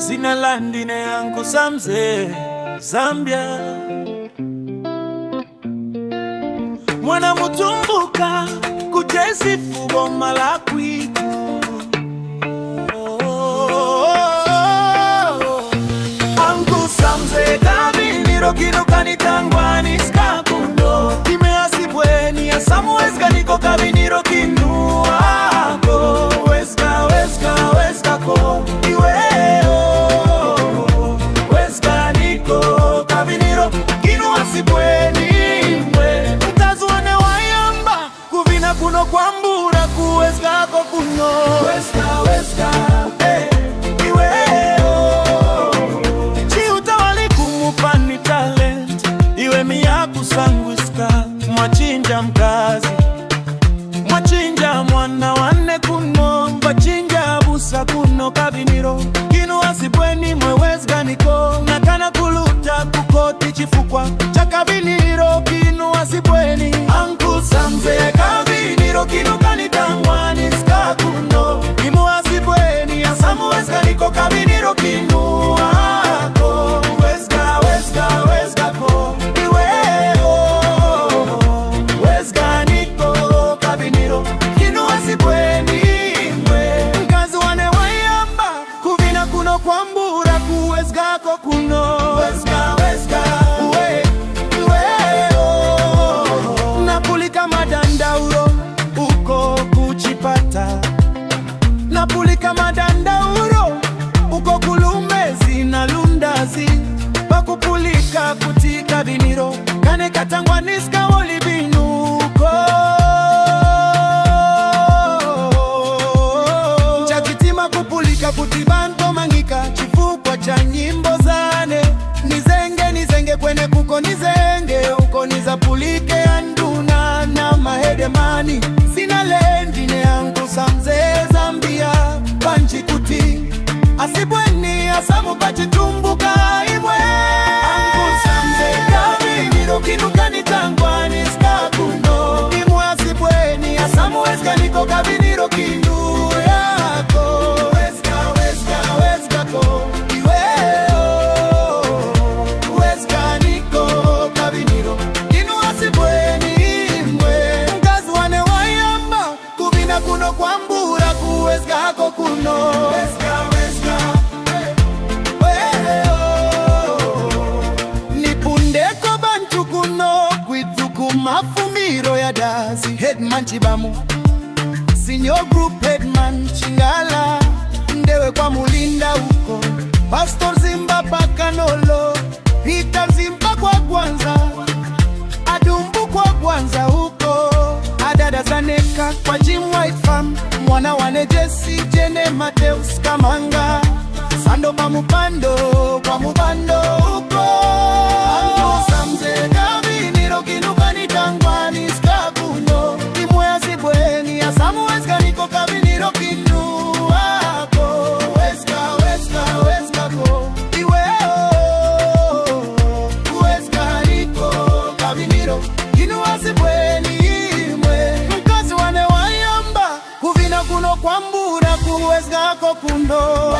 Sina landine yangu samze Zambia. Mwana mutumbuka kujezi fubo malakwiku. Angu samze kabiniro kino kanitangwani skakundo. Kime asibweni ya samuwezi kaniko kabiniro kinu ako. Weska ko iweo. Weska niko kabiniro kinu asibweni mwe. Mtazuane wayamba kuvina kuno kwambura kuweska ko kuno. Weska iweo. Chiutawali kumupani talent. Iwe miyaku sangwiska. Mwachinja mkazi. Mwachinja mwana wane kuno. Mwachinja busa kuno kabiniro kinu asibweni mwewezga niko. Nakana kuluta kukoti chifukwa cha kabiniro kinu asibweni. Anku samze kabiniro kinu kanitangwani ska kuno. Kinu asibweni asamuwezga niko kabiniro kinu ako. Weska ko iweo. Weska niko kabiniro kinu asibweni mwe. Mkazi wane wayamba kuvina kuno kwambura kuweska ko kuno. Weska uwe iweo. Napulika madandauro uko kuchipata. Napulika madandauro uko kulumezi na lundazi. Pakupulika kutika biniro kane katangwa niska wolibinuko. Chakitima kupulika kutibanto mangika chifukwa cha nyimbo zane. Nizenge kwene kuko nizenge uko nizapulike anduna na mahedemani. Sina lendine yangu samze Zambia banchi kuti. Asibweni asamu bachitumbuka imwe. Angu samze kabiniro kinu kanitangwani ska kuno. Imwe asibweni asamu weska niko kabiniro kinu yako. Weska ko iweo. Weska niko kabiniro kinu asibweni imwe. Mkazi wane wayamba kuvina kuno kwambura kuweska ko kuno. Nipundeko bantu kuno kwituku mafumiro ya dazi. Headman Chibamu Senior Group Headman Chingala. Ndewe kwa Mulinda uko. Pastor Zimba Pakanolo. Peter Zimba kwa Kwanza. Adumbu kwa Kwanza uko. Adada Zaneka kwa Jim White Farm. Mwana wane Jesse Jene Mateus Kamanga. Sando pamupando kwa mubando uko. Angu samze kabiniro kinu kanitangwani ska kuno. Imwe asibweni asamu weska niko kabiniro kinu ako. Weska ko iweo. Weska niko kabiniro kinu asibweni imwe. Mkazi wane wayamba kuvina kuno kwambura kuweska ko kuno.